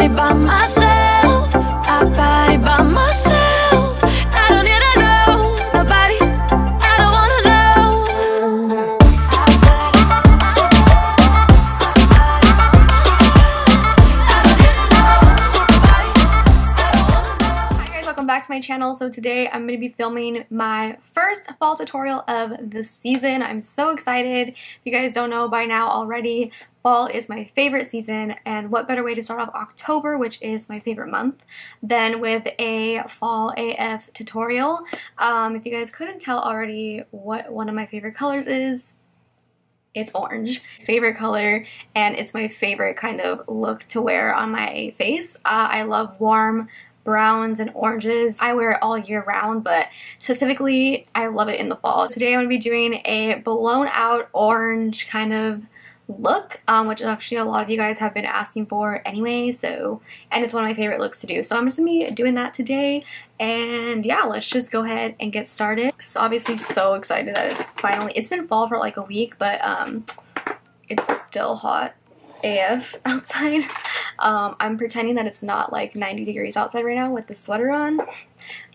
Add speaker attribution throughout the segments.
Speaker 1: body by myself. I body by myself. I don't need to know nobody. I don't wanna know.
Speaker 2: Hi guys, welcome back to my channel. So today I'm going to be filming my first fall tutorial of the season. I'm so excited. If you guys don't know by now already, fall is my favorite season, and what better way to start off October, which is my favorite month, than with a fall AF tutorial. If you guys couldn't tell already what one of my favorite colors is, it's orange. Favorite color, and it's my favorite kind of look to wear on my face. I love warm browns and oranges. I wear it all year round, but specifically I love it in the fall. Today I'm going to be doing a blown out orange kind of look, which is actually a lot of you guys have been asking for anyway, and it's one of my favorite looks to do. So I'm just gonna be doing that today, and yeah, let's just go ahead and get started. So obviously so excited that it's been fall for like a week, but it's still hot AF outside. I'm pretending that it's not like 90 degrees outside right now with the sweater on,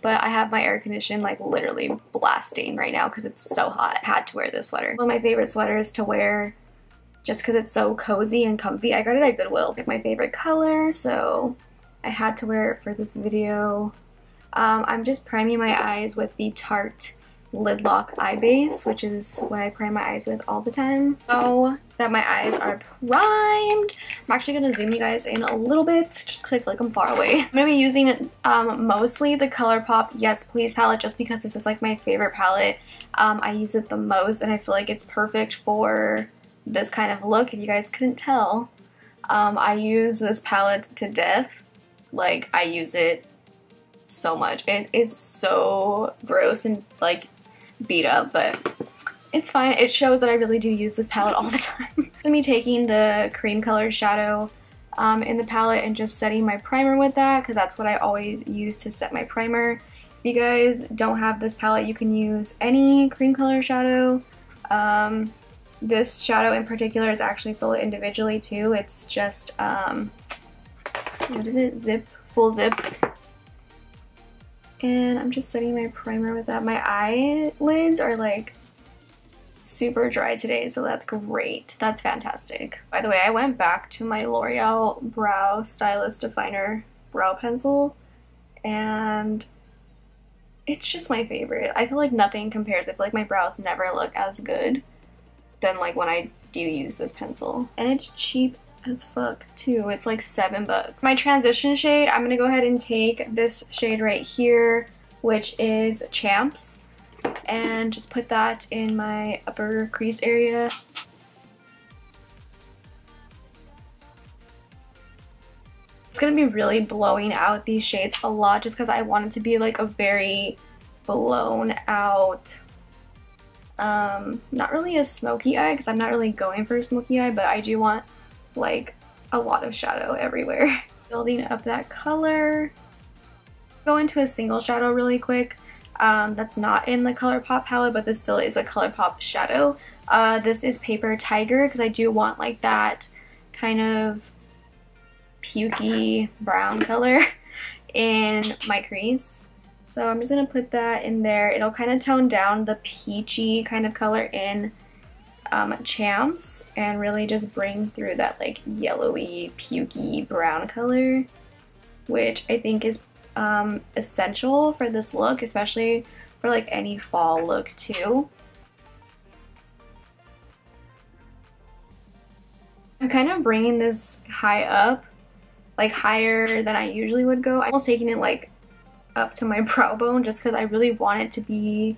Speaker 2: but I have my air condition like literally blasting right now because it's so hot. I had to wear this sweater. One of my favorite sweaters to wear just because it's so cozy and comfy. I got it at Goodwill. It's my favorite color, so I had to wear it for this video. I'm just priming my eyes with the Tarte Lid Lock Eye Base, which is what I prime my eyes with all the time, so that my eyes are primed. I'm actually going to zoom you guys in a little bit just because I feel like I'm far away. I'm going to be using mostly the ColourPop Yes Please palette just because this is like my favorite palette. I use it the most, and I feel like it's perfect for this kind of look. If you guys couldn't tell, I use this palette to death. Like, I use it so much. It is so gross and like beat up, but it's fine. It shows that I really do use this palette all the time. So me taking the cream color shadow in the palette and just setting my primer with that, because that's what I always use to set my primer. If you guys don't have this palette, you can use any cream color shadow. This shadow in particular is actually sold individually too. It's just what is it? Full zip. And I'm just setting my primer with that. My eyelids are like super dry today, so that's great. That's fantastic. By the way, I went back to my L'Oreal Brow Stylist Definer brow pencil, and it's just my favorite. I feel like nothing compares. I feel like my brows never look as good than like when I do use this pencil. And it's cheap as fuck too. It's like $7. My transition shade, I'm gonna go ahead and take this shade right here, which is Champs, and just put that in my upper crease area. It's gonna be really blowing out these shades a lot just because I want it to be like a very blown out, not really a smoky eye, because I'm not really going for a smoky eye, but I do want like a lot of shadow everywhere. Building up that color. Go into a single shadow really quick. That's not in the ColourPop palette, but this still is a ColourPop shadow. This is Paper Tiger, because I do want like that kind of pukey brown color in my crease. So I'm just going to put that in there. It'll kind of tone down the peachy kind of color in Champs and really just bring through that like yellowy, pukey brown color, which I think is essential for this look, especially for like any fall look too. I'm kind of bringing this high up, like higher than I usually would go. I'm almost taking it like up to my brow bone just because I really want it to be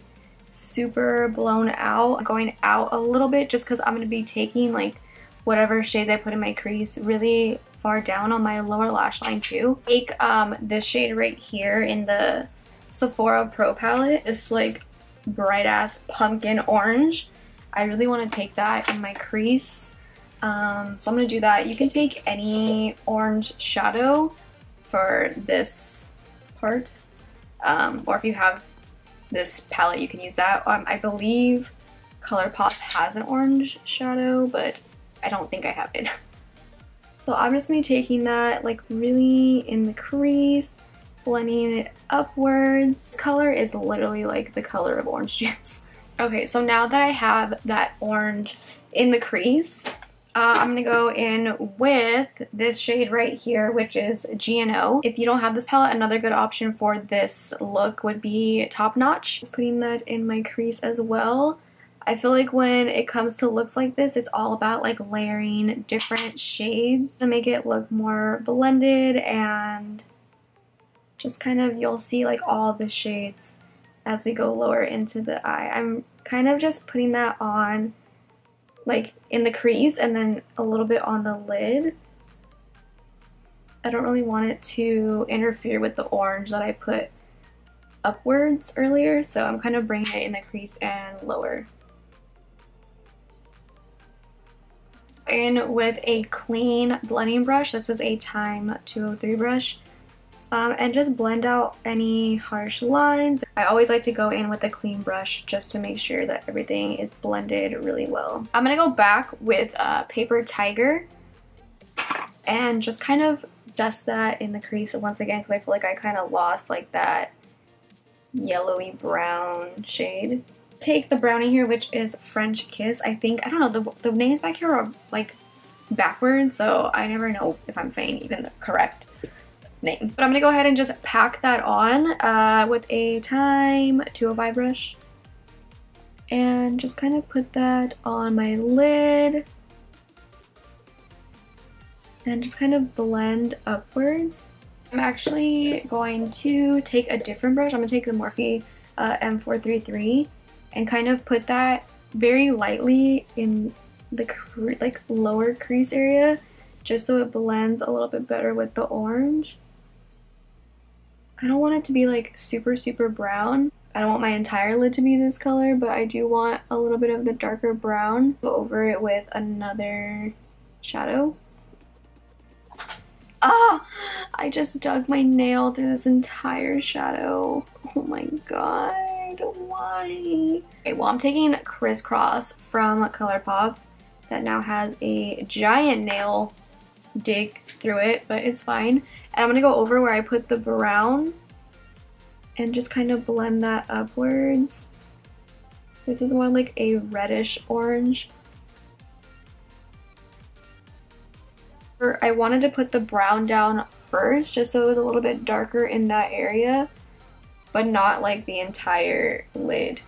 Speaker 2: super blown out, going out a little bit, just because I'm going to be taking like whatever shades I put in my crease really far down on my lower lash line too. Take this shade right here in the Sephora Pro palette, this like bright ass pumpkin orange. I really want to take that in my crease, so I'm going to do that. You can take any orange shadow for this part, or if you have this palette you can use that. I believe ColourPop has an orange shadow, but I don't think I have it. So So I'm just going to be taking that like really in the crease, blending it upwards. Color is literally like the color of orange juice. Okay, so now that I have that orange in the crease, I'm going to go in with this shade right here, which is GNO. If you don't have this palette, another good option for this look would be Top Notch. Just putting that in my crease as well. I feel like when it comes to looks like this, it's all about like layering different shades to make it look more blended, and just kind of you'll see like all the shades as we go lower into the eye. I'm kind of just putting that on like in the crease and then a little bit on the lid. I don't really want it to interfere with the orange that I put upwards earlier, so I'm kind of bringing it in the crease and lower. In with a clean blending brush. This is a Time 203 brush. And just blend out any harsh lines. I always like to go in with a clean brush just to make sure that everything is blended really well. I'm going to go back with Paper Tiger and just kind of dust that in the crease once again, because I feel like I kind of lost like that yellowy brown shade. Take the brownie here, which is French Kiss. I think, I don't know, the names back here are like backwards, so I never know if I'm saying even the correct name. But I'm gonna go ahead and just pack that on with a Time 205 brush and just kind of put that on my lid and just kind of blend upwards. I'm actually going to take a different brush. I'm gonna take the Morphe M433 and kind of put that very lightly in the like lower crease area, just so it blends a little bit better with the orange. I don't want it to be like super brown. I don't want my entire lid to be this color, but I do want a little bit of the darker brown. Go over it with another shadow. Ah! I just dug my nail through this entire shadow. Oh my god, why? Okay, well I'm taking Crisscross from ColourPop that now has a giant nail dig through it, but it's fine. And I'm gonna go over where I put the brown and just kind of blend that upwards. This is more like a reddish orange. I wanted to put the brown down first just so it was a little bit darker in that area, but not like the entire lid.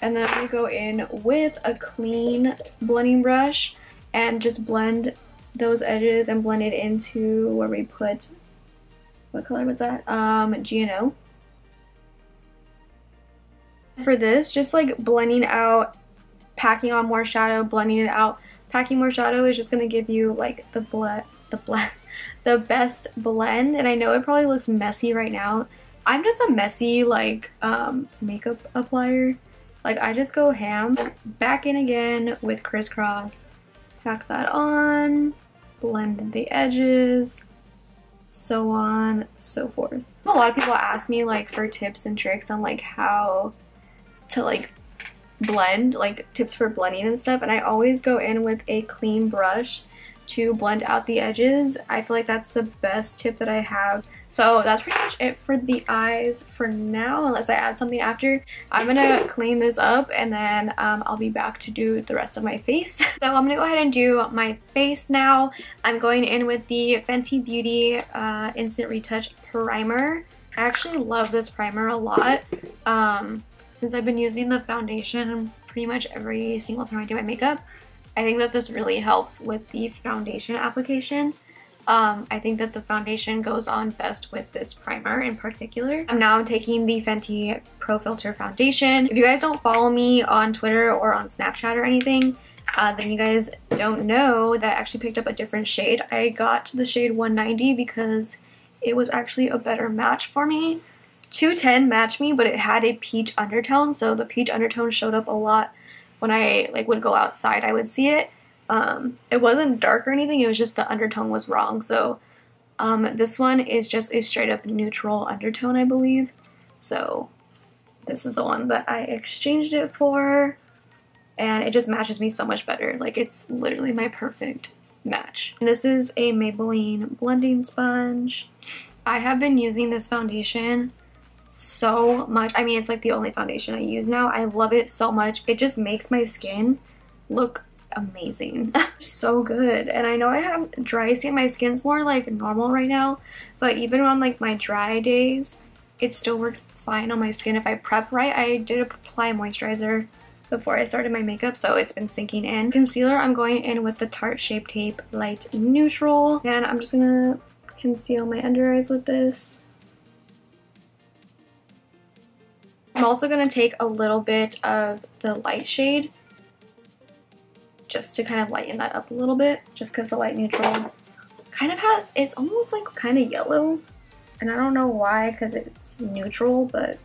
Speaker 2: And then I'm gonna go in with a clean blending brush and just blend those edges and blend it into where we put, what color was that? GNO. For this, just like blending out, packing on more shadow, blending it out. Packing more shadow is just gonna give you like the best blend. And I know it probably looks messy right now. I'm just a messy like makeup applier. Like I just go ham. Back in again with Crisscross. Pack that on. Blend the edges. So on, so forth. A lot of people ask me like for tips and tricks on like how to like blend, like tips for blending and stuff, and I always go in with a clean brush to blend out the edges. I feel like that's the best tip that I have. So that's pretty much it for the eyes for now, unless I add something after. I'm gonna clean this up and then I'll be back to do the rest of my face. So I'm gonna go ahead and do my face now. I'm going in with the Fenty Beauty Instant Retouch Primer. I actually love this primer a lot. Since I've been using the foundation pretty much every single time I do my makeup, I think that this really helps with the foundation application. I think that the foundation goes on best with this primer in particular. Now I'm taking the Fenty Pro Filt'r foundation. If you guys don't follow me on Twitter or on Snapchat or anything, then you guys don't know that I actually picked up a different shade. I got the shade 190 because it was actually a better match for me. 210 matched me, but it had a peach undertone, so the peach undertone showed up a lot when I like would go outside. I would see it. It wasn't dark or anything, it was just the undertone was wrong. So this one is just a straight up neutral undertone, I believe. So this is the one that I exchanged it for, and it just matches me so much better. Like it's literally my perfect match. And this is a Maybelline blending sponge. I have been using this foundation so much. I mean, it's like the only foundation I use now. I love it so much. It just makes my skin look amazing. So good. And I know I have dry skin. My skin's more like normal right now, but even on like my dry days, it still works fine on my skin if I prep right. I did apply moisturizer before I started my makeup, so it's been sinking in. Concealer, I'm going in with the Tarte Shape Tape Light Neutral, and I'm just gonna conceal my under eyes with this. I'm also gonna take a little bit of the light shade just to kind of lighten that up a little bit, just because the light neutral kind of has, it's almost like kind of yellow, and I don't know why because it's neutral, but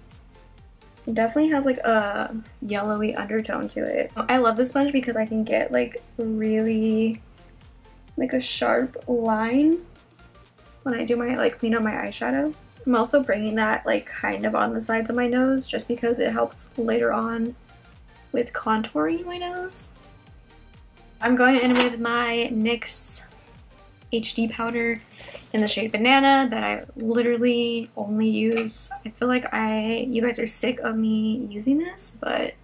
Speaker 2: it definitely has like a yellowy undertone to it. I love this sponge because I can get like really like a sharp line when I do my like clean up my eyeshadow. I'm also bringing that like kind of on the sides of my nose just because it helps later on with contouring my nose. I'm going in with my NYX HD powder in the shade Banana that I literally only use. I feel like you guys are sick of me using this, but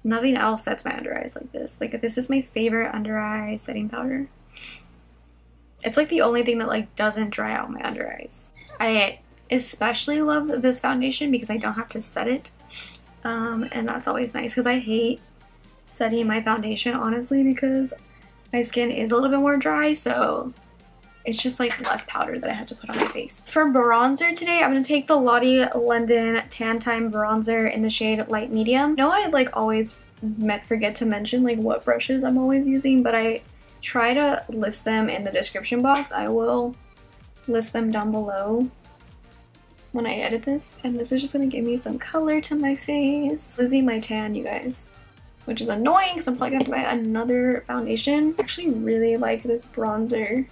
Speaker 2: nothing else sets my under eyes like this. Like, this is my favorite under eye setting powder. It's like the only thing that like doesn't dry out my under eyes. I especially love this foundation because I don't have to set it, and that's always nice because I hate setting my foundation, honestly, because my skin is a little bit more dry, so it's just like less powder that I have to put on my face. For bronzer today, I'm going to take the Lottie London Tan Time Bronzer in the shade Light Medium. I know I like always forget to mention like what brushes I'm always using, but I try to list them in the description box. I will list them down below when I edit this, and this is just going to give me some color to my face. Losing my tan, you guys, which is annoying because I'm probably going to have to buy another foundation. I actually really like this bronzer.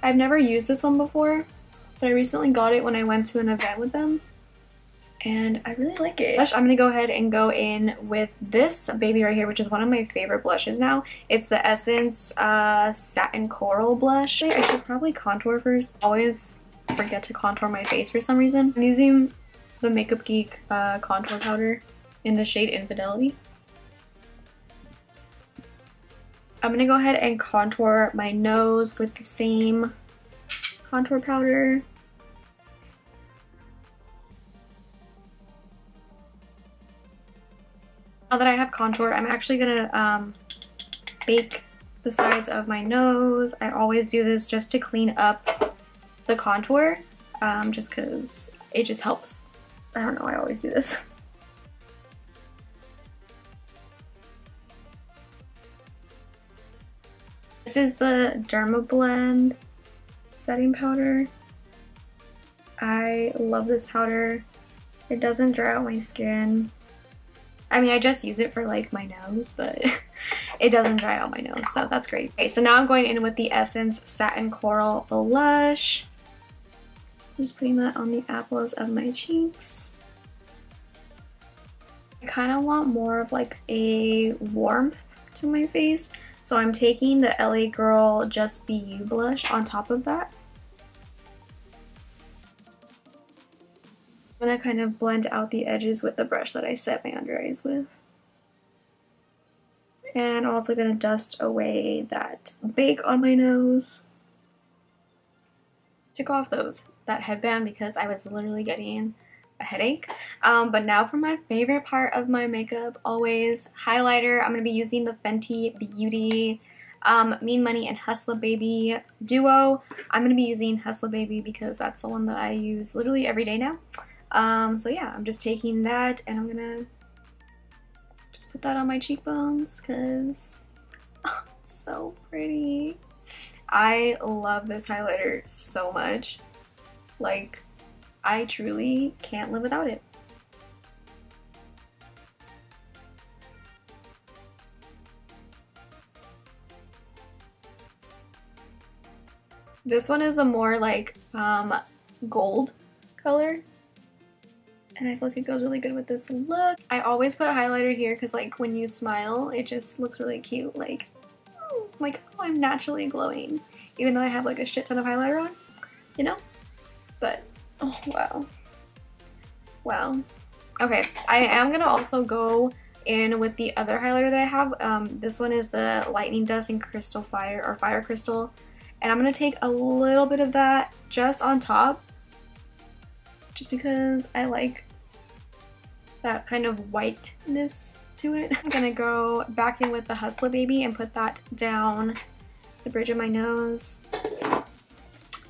Speaker 2: I've never used this one before, but I recently got it when I went to an event with them, and I really like it. Blush, I'm going to go ahead and go in with this baby right here, which is one of my favorite blushes now. It's the Essence Satin Coral Blush. I should probably contour first. Always forget to contour my face for some reason. I'm using the Makeup Geek contour powder in the shade Infidelity. I'm going to go ahead and contour my nose with the same contour powder. Now that I have contour, I'm actually going to bake the sides of my nose. I always do this just to clean up the contour, just because it just helps. I don't know, I always do this. This is the Dermablend setting powder. I love this powder. It doesn't dry out my skin. I mean, I just use it for like my nose, but it doesn't dry out my nose, so that's great. Okay, so now I'm going in with the Essence Satin Coral Blush. Just putting that on the apples of my cheeks. I kind of want more of like a warmth to my face, so I'm taking the LA Girl Just Be You blush on top of that. I'm going to kind of blend out the edges with the brush that I set my under eyes with. And I'm also going to dust away that bake on my nose. Took off that headband because I was literally getting a headache. But now for my favorite part of my makeup, always highlighter. I'm going to be using the Fenty Beauty Mean Money and Hustla Baby duo. I'm going to be using Hustla Baby because that's the one that I use literally every day now. So yeah, I'm just taking that and I'm going to just put that on my cheekbones because it's so pretty. I love this highlighter so much. Like, I truly can't live without it. This one is the more like gold color, and I feel like it goes really good with this look. I always put a highlighter here because like when you smile, it just looks really cute. Like, oh my I'm naturally glowing, even though I have like a shit ton of highlighter on, you know? But, oh wow. Wow. Okay, I am gonna also go in with the other highlighter that I have. This one is the Lightning Dust and Crystal Fire, or Fire Crystal. And I'm gonna take a little bit of that just on top, just because I like that kind of whiteness to it. I'm gonna go back in with the Hustler Baby and put that down the bridge of my nose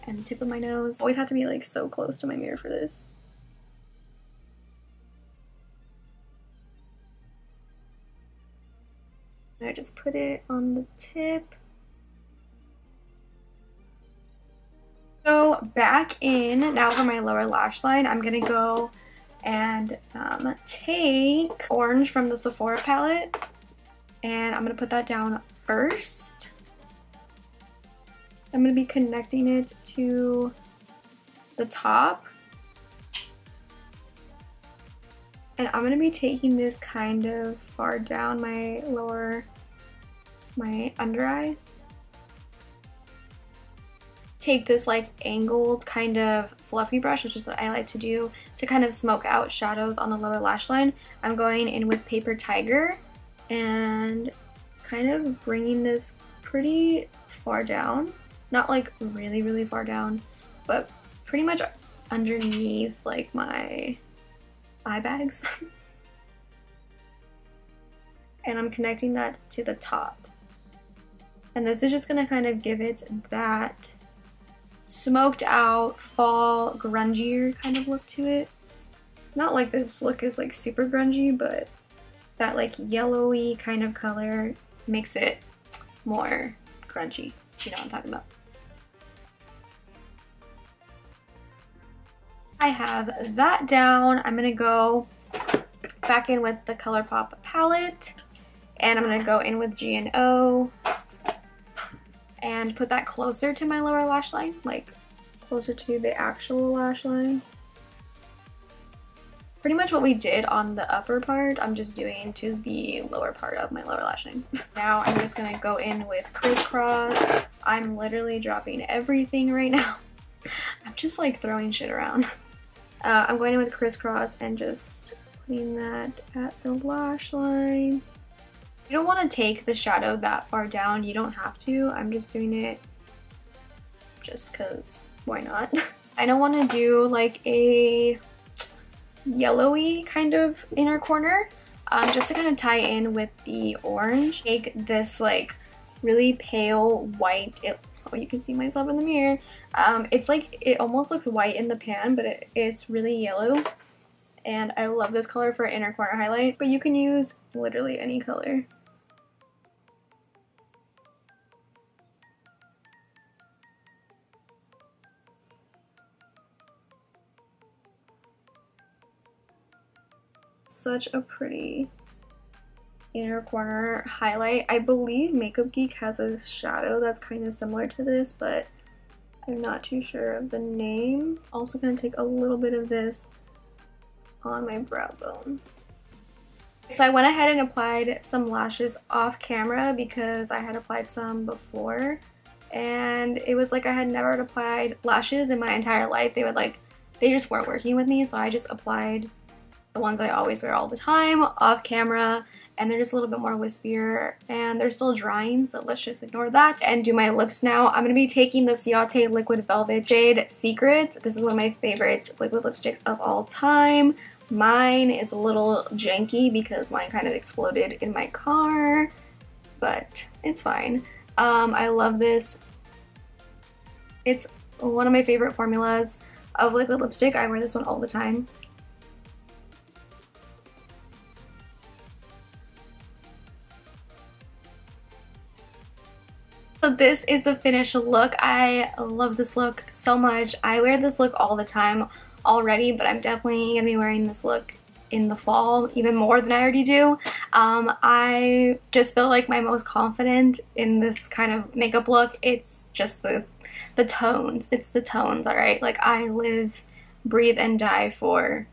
Speaker 2: and the tip of my nose. Always have to be like so close to my mirror for this. I just put it on the tip. So back in now for my lower lash line, I'm gonna go and take Orange from the Sephora palette, and I'm gonna put that down first. I'm gonna be connecting it to the top, and I'm gonna be taking this kind of far down my under eye. Take this like angled kind of fluffy brush, which is what I like to do to kind of smoke out shadows on the lower lash line. I'm going in with Paper Tiger and kind of bringing this pretty far down. Not like really far down, but pretty much underneath like my eye bags. And I'm connecting that to the top. And this is just gonna kind of give it that smoked out, fall, grungier kind of look to it. Not like this look is like super grungy, but that like yellowy kind of color makes it more grungy. You know what I'm talking about. I have that down. I'm gonna go back in with the ColourPop palette, and I'm gonna go in with G&O and put that closer to my lower lash line, like closer to the actual lash line. Pretty much what we did on the upper part, I'm just doing to the lower part of my lower lash line. Now I'm just gonna go in with Crisscross. I'm literally dropping everything right now. I'm just like throwing shit around. I'm going in with Crisscross and just putting that at the lash line. You don't want to take the shadow that far down. You don't have to. I'm just doing it just because why not? I don't want to do like a yellowy kind of inner corner, just to kind of tie in with the orange. Take this like really pale white, oh, you can see myself in the mirror. It's like, it almost looks white in the pan, but it's really yellow. And I love this color for inner corner highlight, but you can use literally any color. Such a pretty inner corner highlight. I believe Makeup Geek has a shadow that's kind of similar to this, but I'm not too sure of the name. Also gonna take a little bit of this on my brow bone. So I went ahead and applied some lashes off camera because I had applied some before, and it was like I had never applied lashes in my entire life. They just weren't working with me, so I just applied the ones I always wear all the time off camera, and they're just a little bit more wispier and they're still drying, so let's just ignore that and do my lips now. I'm going to be taking the Ciate Liquid Velvet shade Secrets. This is one of my favorite liquid lipsticks of all time. Mine is a little janky because mine kind of exploded in my car, but it's fine. I love this. It's one of my favorite formulas of liquid lipstick. I wear this one all the time. So this is the finished look. I love this look so much. I wear this look all the time already, but I'm definitely gonna be wearing this look in the fall even more than I already do. I just feel like my most confident in this kind of makeup look. It's just the tones. It's the tones, alright? Like, I live, breathe, and die for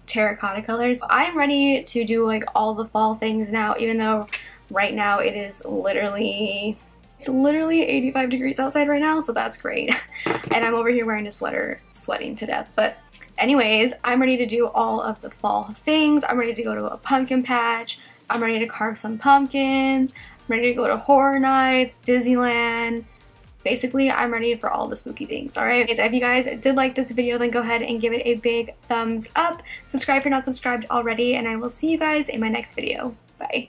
Speaker 2: terracotta colors. I'm ready to do like all the fall things now, even though right now it is literally It's literally 85 degrees outside right now, so that's great. And I'm over here wearing a sweater, sweating to death. But anyways, I'm ready to do all of the fall things. I'm ready to go to a pumpkin patch. I'm ready to carve some pumpkins. I'm ready to go to horror nights, Disneyland. Basically, I'm ready for all the spooky things, alright? If you guys did like this video, then go ahead and give it a big thumbs up. Subscribe if you're not subscribed already, and I will see you guys in my next video. Bye.